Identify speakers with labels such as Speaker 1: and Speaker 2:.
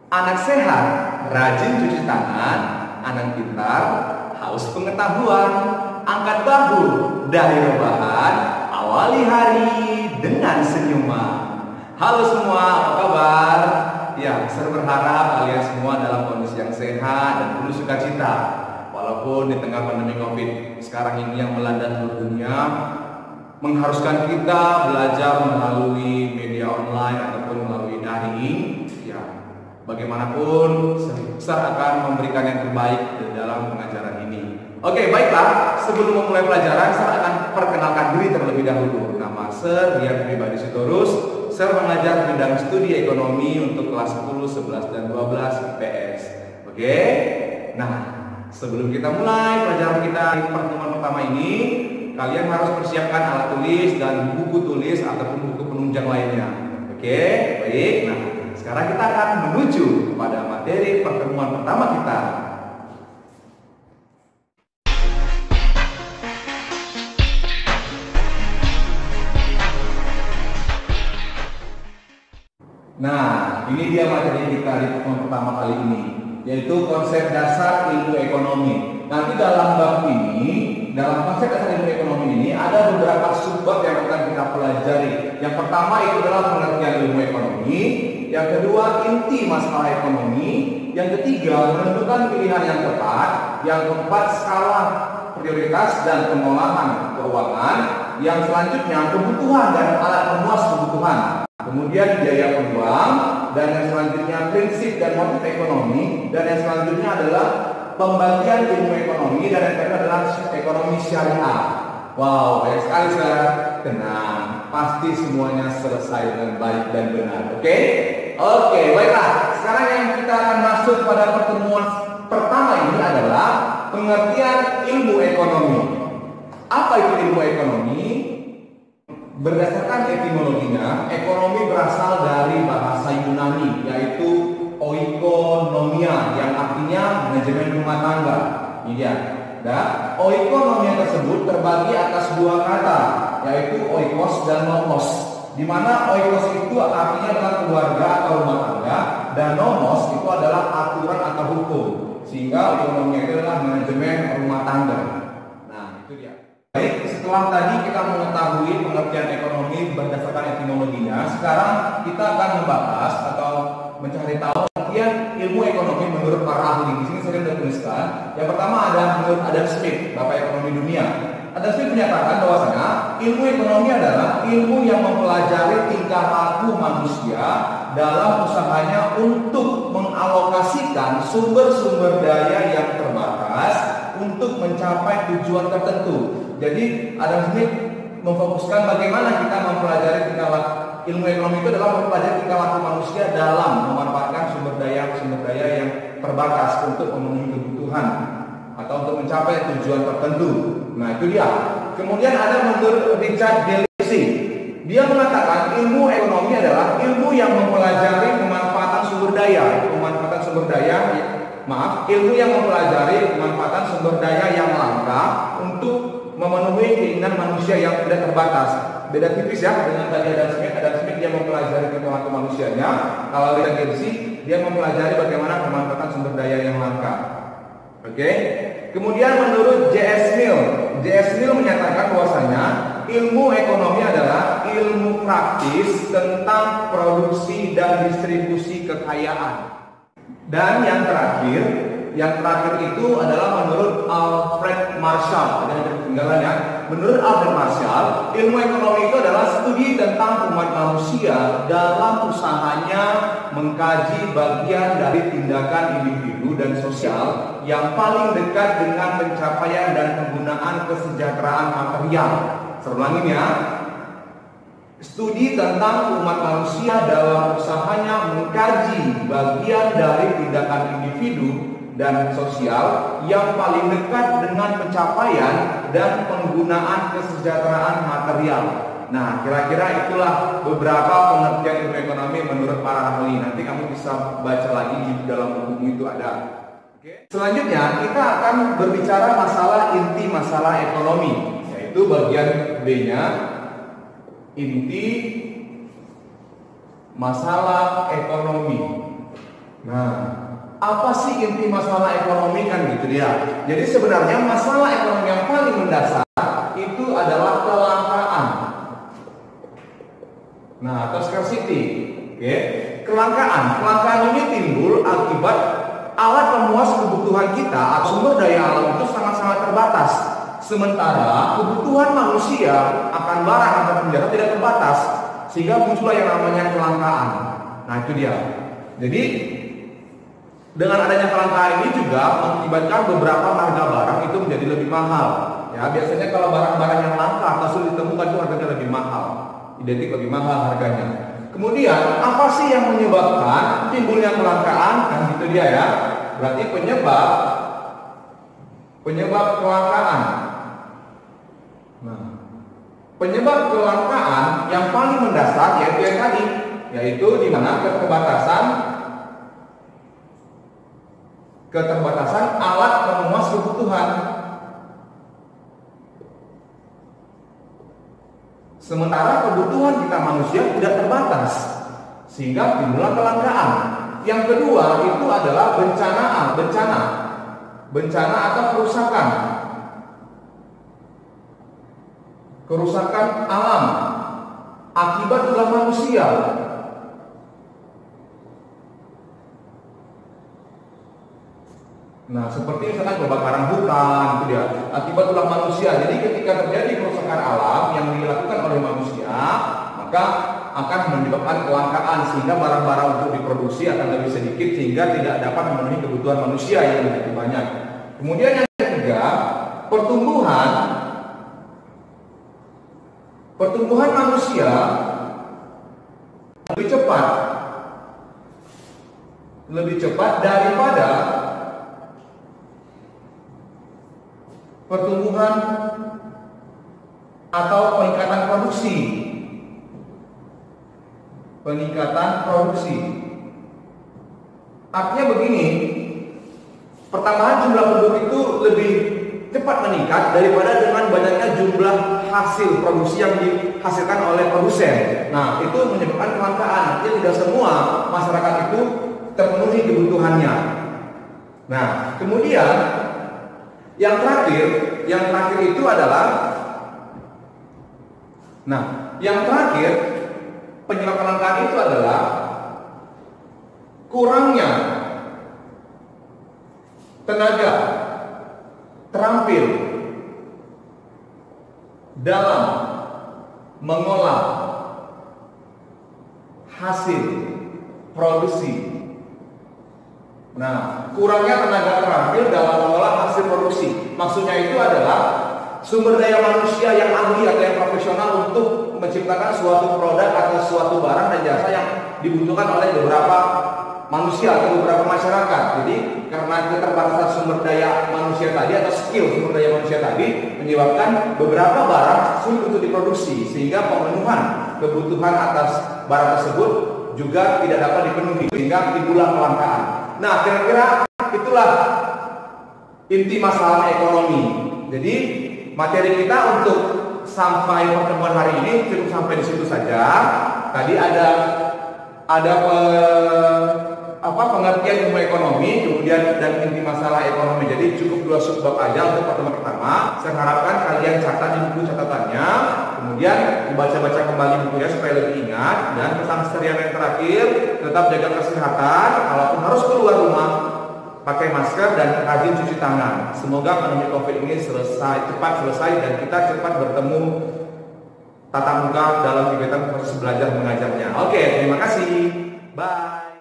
Speaker 1: Anak sehat, rajin cuci tangan. Anak pintar, haus pengetahuan. Angkat bahu dari rebahan, awali hari dengan senyuman. Halo semua, apa kabar? Ya, saya berharap kalian semua dalam kondisi yang sehat dan penuh sukacita. Walaupun di tengah pandemi COVID sekarang ini yang melanda seluruh dunia, mengharuskan kita belajar melalui media online ataupun melalui daring. Ya, bagaimanapun besar akan memberikan yang terbaik di dalam pengajaran ini. Oke, baiklah. Sebelum memulai pelajaran, saya akan perkenalkan diri terlebih dahulu. Nama saya Rian Pribadi Sitorus. Saya mengajar bidang studi ekonomi untuk kelas 10, 11, dan 12 IPS. Oke. Nah, sebelum kita mulai pelajaran kita di pertemuan pertama ini, kalian harus persiapkan alat tulis dan buku tulis ataupun buku penunjang lainnya. Oke, baik. Nah, sekarang kita akan menuju pada materi pertemuan pertama kita. Nah, ini dia materi kita di pertemuan pertama kali ini, yaitu konsep dasar ilmu ekonomi. Nanti dalam bab ini, dalam konsep dasar ilmu ekonomi ini ada beberapa subbab yang akan kita pelajari. Yang pertama itu adalah pengertian ilmu ekonomi, yang kedua inti masalah ekonomi, yang ketiga menentukan pilihan yang tepat, yang keempat skala prioritas dan pengolahan keuangan, yang selanjutnya kebutuhan dan alat pemuas kebutuhan. Kemudian biaya peluang, dan yang selanjutnya prinsip dan motif ekonomi, dan yang selanjutnya adalah pembagian ilmu ekonomi, dan yang terakhir adalah ekonomi syariah. Wow, banyak sekali saudara. Tenang, pasti semuanya selesai dengan baik dan benar. Oke, baiklah. Sekarang yang kita akan masuk pada pertemuan pertama ini adalah pengertian ilmu ekonomi. Apa itu ilmu ekonomi? Berdasarkan etimologinya, ekonomi berasal dari bahasa Yunani, yaitu oikonomia, yang artinya manajemen rumah tangga. Ini dia. Dan oikonomia tersebut terbagi atas dua kata, yaitu oikos dan nomos. Di mana oikos itu artinya adalah keluarga atau rumah tangga, dan nomos itu adalah aturan atau hukum. Sehingga oikonomia itu adalah manajemen rumah tangga. Nah, itu dia. Baik, setelah tadi kita mengetahui pengertian ekonomi berdasarkan etimologinya, sekarang kita akan membahas atau mencari tahu pengertian ilmu ekonomi menurut para ahli. Di sini saya sudah tuliskan. Yang pertama ada menurut Adam Smith, Bapak Ekonomi Dunia. Adam Smith menyatakan bahwasanya ilmu ekonomi adalah ilmu yang mempelajari tingkah laku manusia dalam usahanya untuk mengalokasikan sumber-sumber daya yang terbatas untuk mencapai tujuan tertentu. Jadi Adam Smith memfokuskan bagaimana kita mempelajari tingkah laku. Ilmu ekonomi itu adalah mempelajari tingkah laku manusia dalam memanfaatkan sumber daya yang terbatas untuk memenuhi kebutuhan atau untuk mencapai tujuan tertentu. Nah, itu dia. Kemudian ada menurut Richard Delacy. Dia mengatakan ilmu ekonomi adalah ilmu yang mempelajari pemanfaatan sumber daya. Ilmu yang mempelajari pemanfaatan sumber daya yang langka untuk memenuhi keinginan manusia yang tidak terbatas. Beda tipis ya dengan tadi Adam Smith. Adam Smith dia mempelajari perilaku manusianya. Kalau Richard Delacy dia mempelajari bagaimana pemanfaatan sumber daya yang langka. Oke. Kemudian menurut J.S. Mill menyatakan bahwasanya ilmu ekonomi adalah ilmu praktis tentang produksi dan distribusi kekayaan. Dan yang terakhir itu adalah menurut Alfred Marshall. Ada yang ketinggalan ya. Menurut Alfred Marshall, ilmu ekonomi itu adalah studi tentang umat manusia dalam usahanya mengkaji bagian dari tindakan individu dan sosial yang paling dekat dengan pencapaian dan penggunaan kesejahteraan material. Saya ulangin ya. Studi tentang umat manusia dalam usahanya mengkaji bagian dari tindakan individu dan sosial yang paling dekat dengan pencapaian dan penggunaan kesejahteraan material. Nah, kira-kira itulah beberapa pengertian ilmu ekonomi menurut para ahli. Nanti kamu bisa baca lagi di dalam buku itu ada. Oke. Selanjutnya kita akan berbicara masalah inti masalah ekonomi, yaitu bagian B-nya. Inti masalah ekonomi. Nah, apa sih inti masalah ekonomi kan gitu dia. Jadi sebenarnya masalah ekonomi yang paling mendasar itu adalah kelangkaan. Nah, atau scarcity. Oke. Kelangkaan ini timbul akibat alat pemuas kebutuhan kita atau sumber daya alam itu sangat-sangat terbatas. Sementara kebutuhan manusia akan barang atau jasa tidak terbatas, sehingga muncullah yang namanya kelangkaan. Nah, itu dia. Jadi dengan adanya kelangkaan ini juga mengakibatkan beberapa harga barang itu menjadi lebih mahal. Ya, biasanya kalau barang-barang yang langka atau sulit ditemukan itu harganya lebih mahal, identik lebih mahal harganya. Kemudian apa sih yang menyebabkan timbulnya kelangkaan? Kan gitu dia ya. Berarti penyebab kelangkaan. Nah, penyebab kelangkaan yang paling mendasar yaitu yang tadi, yaitu di mana keterbatasan alat pemuas kebutuhan. Sementara kebutuhan kita manusia tidak terbatas, sehingga timbullah kelangkaan. Yang kedua itu adalah bencana atau kerusakan alam akibat ulah manusia. Nah, seperti misalkan kebakaran hutan, itu dia, akibat ulah manusia. Jadi ketika terjadi kerusakan alam yang dilakukan oleh manusia, maka akan menyebabkan kelangkaan, sehingga barang-barang untuk diproduksi akan lebih sedikit, sehingga tidak dapat memenuhi kebutuhan manusia yang lebih banyak. Kemudian yang ketiga, pertumbuhan manusia lebih cepat daripada pertumbuhan atau peningkatan produksi. Artinya begini, pertambahan jumlah penduduk itu lebih cepat meningkat daripada dengan banyaknya jumlah hasil produksi yang dihasilkan oleh produsen. Nah, itu menyebabkan kelangkaan. Artinya tidak semua masyarakat itu terpenuhi kebutuhannya. Nah, kemudian yang terakhir itu adalah, penyebab kelangkaan itu adalah kurangnya tenaga terampil dalam mengolah hasil produksi. Nah, kurangnya tenaga terampil dalam mengolah hasil produksi. Maksudnya itu adalah sumber daya manusia yang ahli atau yang profesional untuk menciptakan suatu produk atau suatu barang dan jasa yang dibutuhkan oleh beberapa manusia atau beberapa masyarakat. Jadi karena keterbatasan sumber daya manusia tadi atau skill sumber daya manusia tadi menyebabkan beberapa barang sulit untuk diproduksi, sehingga pemenuhan kebutuhan atas barang tersebut juga tidak dapat dipenuhi, sehingga timbullah kelangkaan. Nah, kira-kira itulah inti masalah ekonomi. Jadi materi kita untuk sampai pertemuan hari ini cukup sampai di situ saja. Tadi ada pengertian ilmu ekonomi, kemudian dan inti masalah ekonomi. Jadi cukup 2 subbab aja untuk pertemuan pertama. Saya harapkan kalian catat di buku catatannya, kemudian dibaca-baca kembali bukunya supaya lebih ingat. Dan pesan serian yang terakhir, tetap jaga kesehatan. Kalaupun harus keluar rumah, pakai masker dan rajin cuci tangan. Semoga pandemi COVID ini cepat selesai dan kita cepat bertemu tatap muka dalam kegiatan proses belajar mengajarnya. Oke, terima kasih. Bye.